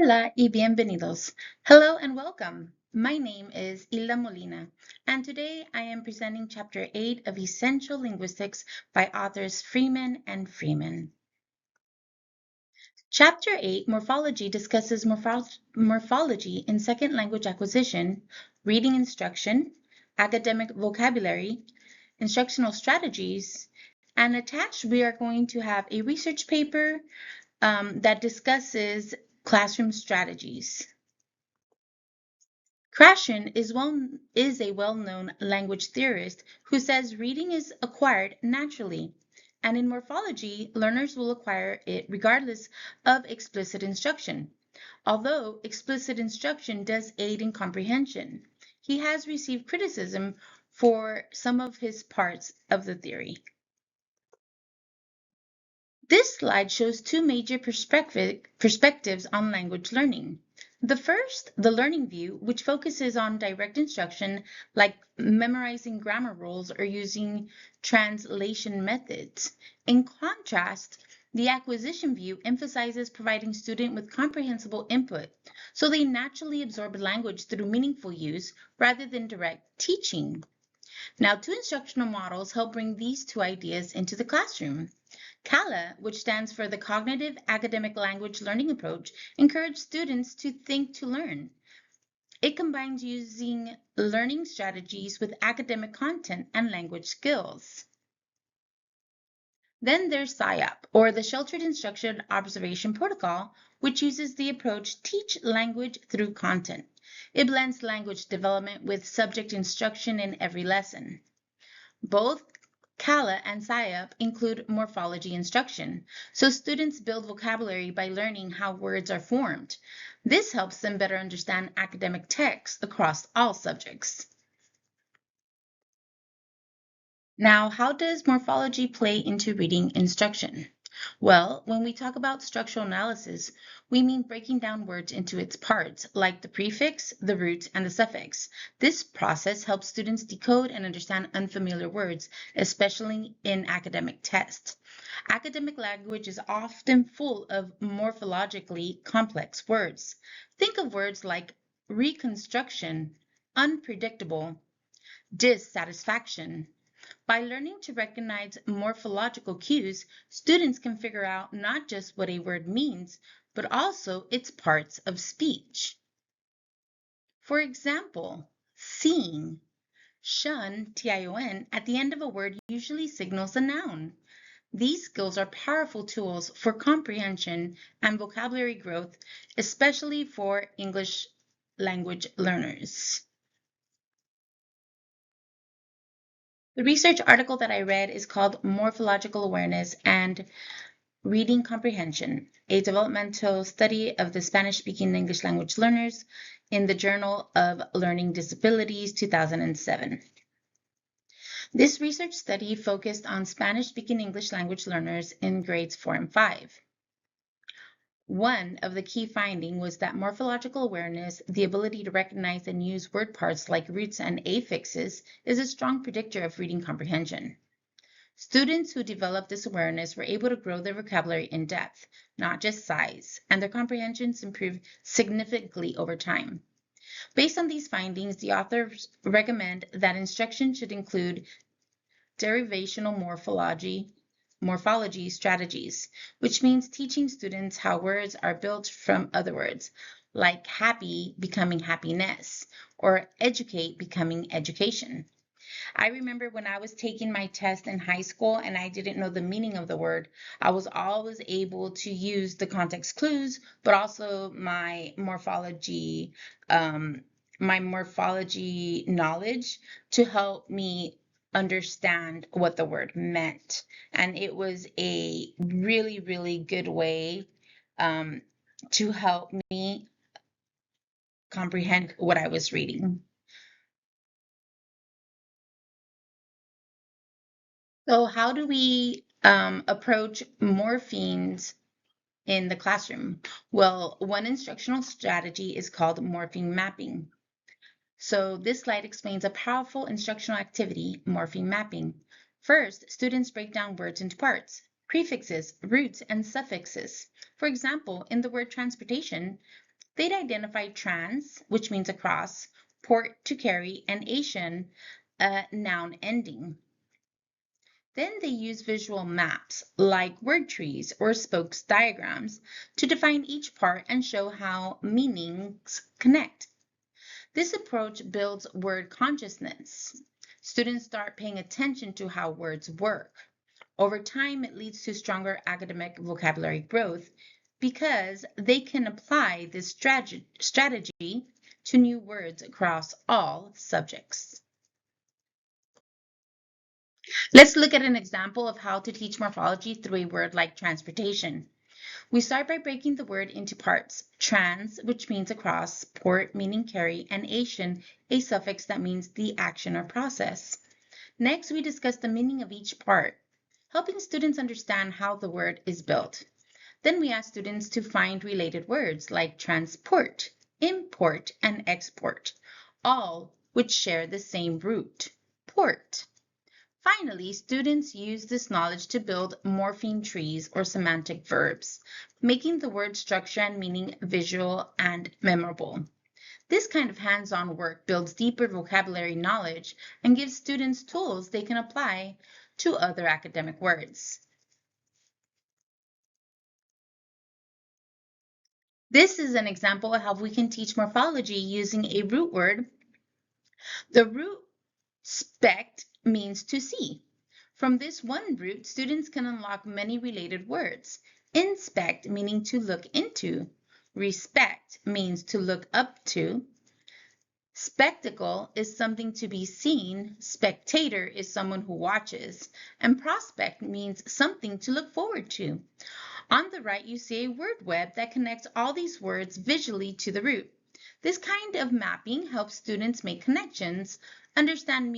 Hola y bienvenidos. Hello and welcome. My name is Hilda Molina, and today I am presenting Chapter 8 of Essential Linguistics by authors Freeman and Freeman. Chapter 8, Morphology, discusses morphology in second language acquisition, reading instruction, academic vocabulary, instructional strategies, and attached we are going to have a research paper that discusses classroom strategies. Krashen is a well-known language theorist who says reading is acquired naturally, and in morphology, learners will acquire it regardless of explicit instruction. Although explicit instruction does aid in comprehension, he has received criticism for some of his parts of the theory. This slide shows two major perspectives on language learning. The first, the learning view, which focuses on direct instruction like memorizing grammar rules or using translation methods. In contrast, the acquisition view emphasizes providing students with comprehensible input, so they naturally absorb language through meaningful use rather than direct teaching. Now, two instructional models help bring these two ideas into the classroom. CALA, which stands for the Cognitive Academic Language Learning Approach, encourages students to think to learn. It combines using learning strategies with academic content and language skills. Then there's SIOP, or the Sheltered Instruction Observation Protocol, which uses the approach Teach Language Through Content. It blends language development with subject instruction in every lesson. Both CALA and SIOP include morphology instruction, so students build vocabulary by learning how words are formed. This helps them better understand academic texts across all subjects. Now, how does morphology play into reading instruction? Well, when we talk about structural analysis, we mean breaking down words into its parts, like the prefix, the root, and the suffix. This process helps students decode and understand unfamiliar words, especially in academic tests. Academic language is often full of morphologically complex words. Think of words like reconstruction, unpredictable, dissatisfaction. By learning to recognize morphological cues, students can figure out not just what a word means, but also its parts of speech. For example, seeing. Shun, T-I-O-N, at the end of a word usually signals a noun. These skills are powerful tools for comprehension and vocabulary growth, especially for English language learners. The research article that I read is called Morphological Awareness and Reading Comprehension, a developmental study of the Spanish-speaking English language learners in the Journal of Learning Disabilities, 2007. This research study focused on Spanish-speaking English language learners in grades 4 and 5. One of the key findings was that morphological awareness, the ability to recognize and use word parts like roots and affixes, is a strong predictor of reading comprehension. Students who developed this awareness were able to grow their vocabulary in depth, not just size, and their comprehensions improved significantly over time. Based on these findings, the authors recommend that instruction should include derivational morphology strategies, which means teaching students how words are built from other words, like happy becoming happiness, or educate becoming education. I remember when I was taking my test in high school and I didn't know the meaning of the word, I was always able to use the context clues, but also my morphology knowledge to help me understand what the word meant. And it was a really, really good way to help me comprehend what I was reading. So how do we approach morphemes in the classroom? Well, one instructional strategy is called morpheme mapping. So this slide explains a powerful instructional activity, morpheme mapping. First, students break down words into parts, prefixes, roots, and suffixes. For example, in the word transportation, They'd identify trans, which means across, port to carry, and Asian, a noun ending. Then they use visual maps, like word trees or spokes diagrams, to define each part and show how meanings connect. This approach builds word consciousness. Students start paying attention to how words work. Over time, it leads to stronger academic vocabulary growth because they can apply this strategy to new words across all subjects. Let's look at an example of how to teach morphology through a word like transportation. We start by breaking the word into parts. Trans, which means across, port meaning carry, and Asian, a suffix that means the action or process. Next, we discuss the meaning of each part, helping students understand how the word is built. Then we ask students to find related words like transport, import, and export, all which share the same root, port. Finally, students use this knowledge to build morpheme trees or semantic verbs, making the word structure and meaning visual and memorable. This kind of hands-on work builds deeper vocabulary knowledge and gives students tools they can apply to other academic words. This is an example of how we can teach morphology using a root word. The root spect means to see. From this one root, students can unlock many related words. Inspect meaning to look into. Respect means to look up to. Spectacle is something to be seen. Spectator is someone who watches. And prospect means something to look forward to. On the right, you see a word web that connects all these words visually to the root. This kind of mapping helps students make connections, understand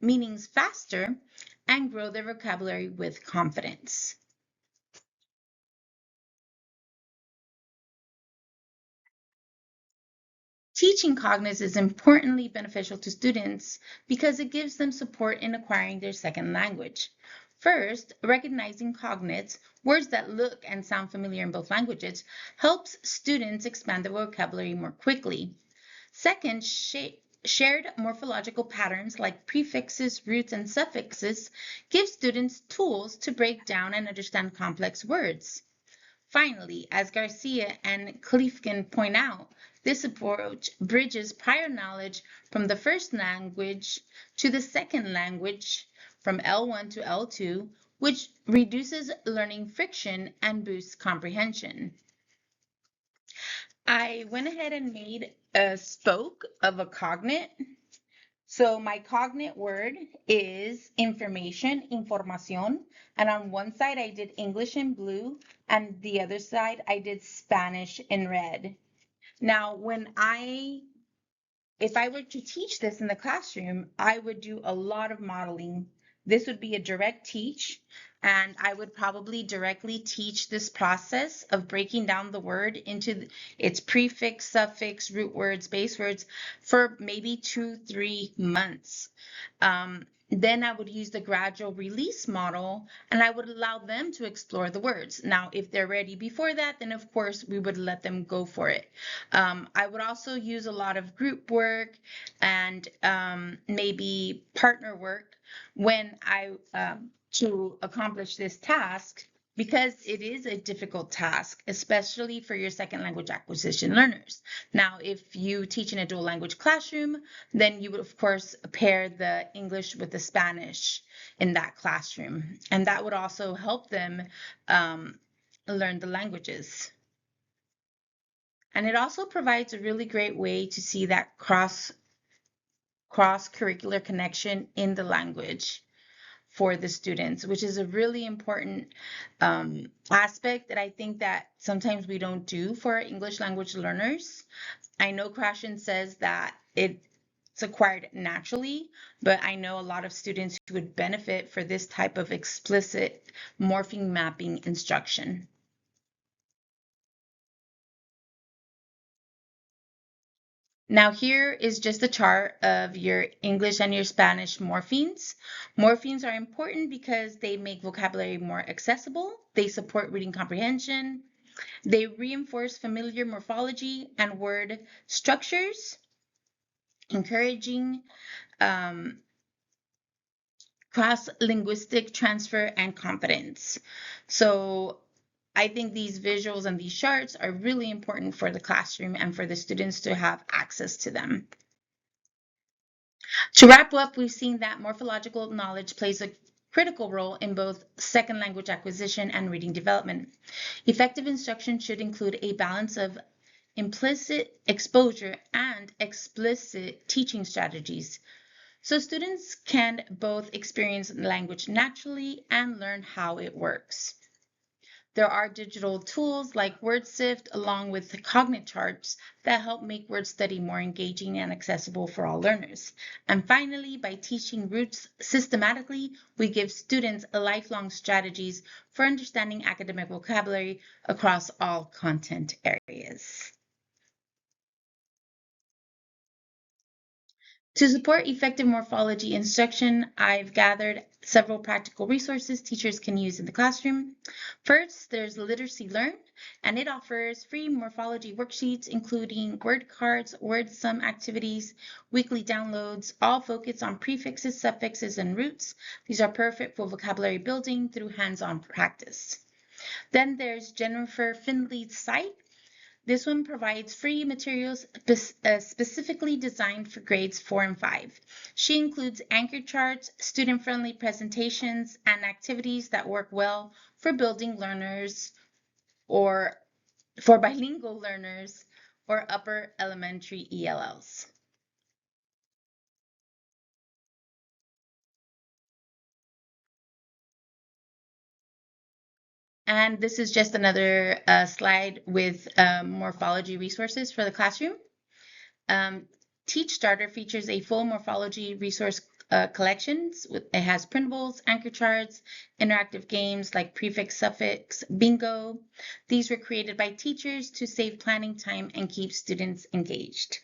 meanings faster, and grow their vocabulary with confidence. Teaching cognates is importantly beneficial to students because it gives them support in acquiring their second language. First, recognizing cognates, words that look and sound familiar in both languages, helps students expand their vocabulary more quickly. Second, shared morphological patterns like prefixes, roots, and suffixes give students tools to break down and understand complex words. Finally, as Garcia and Kliefken point out, this approach bridges prior knowledge from the first language to the second language from L1 to L2, which reduces learning friction and boosts comprehension. I went ahead and made a spoke of a cognate. So my cognate word is information, información. And on one side I did English in blue, and the other side I did Spanish in red. Now, if I were to teach this in the classroom, I would do a lot of modeling. This would be a direct teach, and I would probably directly teach this process of breaking down the word into its prefix, suffix, root words, base words for maybe 2-3 months. Then I would use the gradual release model, and I would allow them to explore the words. Now, if they're ready before that, then of course we would let them go for it. I would also use a lot of group work and maybe partner work when to accomplish this task, because it is a difficult task, especially for your second language acquisition learners. Now, if you teach in a dual language classroom, then you would, of course, pair the English with the Spanish in that classroom. And that would also help them learn the languages. And it also provides a really great way to see that cross-curricular connection in the language for the students, which is a really important aspect that I think that sometimes we don't do for our English language learners. I know Krashen says that it's acquired naturally, but I know a lot of students who would benefit for this type of explicit morpheme mapping instruction. Now here is just a chart of your English and your Spanish morphemes. Morphemes are important because they make vocabulary more accessible. They support reading comprehension. They reinforce familiar morphology and word structures, encouraging cross-linguistic transfer and confidence. So I think these visuals and these charts are really important for the classroom and for the students to have access to them. To wrap up, we've seen that morphological knowledge plays a critical role in both second language acquisition and reading development. Effective instruction should include a balance of implicit exposure and explicit teaching strategies, so students can both experience language naturally and learn how it works. There are digital tools like WordSift along with the Cognit charts that help make word study more engaging and accessible for all learners. And finally, by teaching roots systematically, we give students lifelong strategies for understanding academic vocabulary across all content areas. To support effective morphology instruction, I've gathered several practical resources teachers can use in the classroom. First, there's Literacy Learn, and it offers free morphology worksheets, including word cards, word sum activities, weekly downloads, all focused on prefixes, suffixes, and roots. These are perfect for vocabulary building through hands-on practice. Then there's Jennifer Findley's site. This one provides free materials specifically designed for grades 4 and 5. She includes anchor charts, student-friendly presentations, and activities that work well for building learners or for bilingual learners or upper elementary ELLs. And this is just another slide with morphology resources for the classroom. Teach Starter features a full morphology resource collections. It has printables, anchor charts, interactive games like prefix, suffix, bingo. These were created by teachers to save planning time and keep students engaged.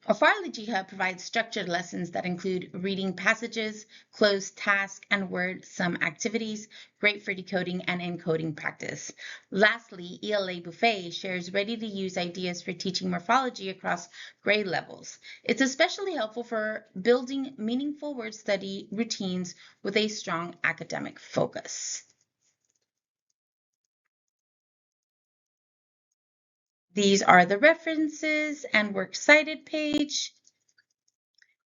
Morphology Hub provides structured lessons that include reading passages, closed task, and word sum activities, great for decoding and encoding practice. Lastly, ELA Buffet shares ready-to-use ideas for teaching morphology across grade levels. It's especially helpful for building meaningful word study routines with a strong academic focus. These are the references and works cited page.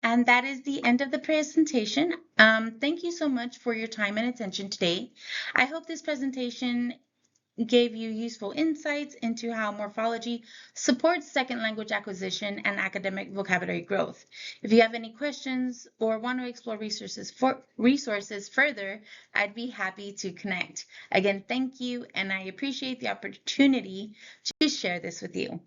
And that is the end of the presentation. Thank you so much for your time and attention today. I hope this presentation gave you useful insights into how morphology supports second language acquisition and academic vocabulary growth. If you have any questions or want to explore resources further, I'd be happy to connect. Again, thank you, and I appreciate the opportunity to share this with you.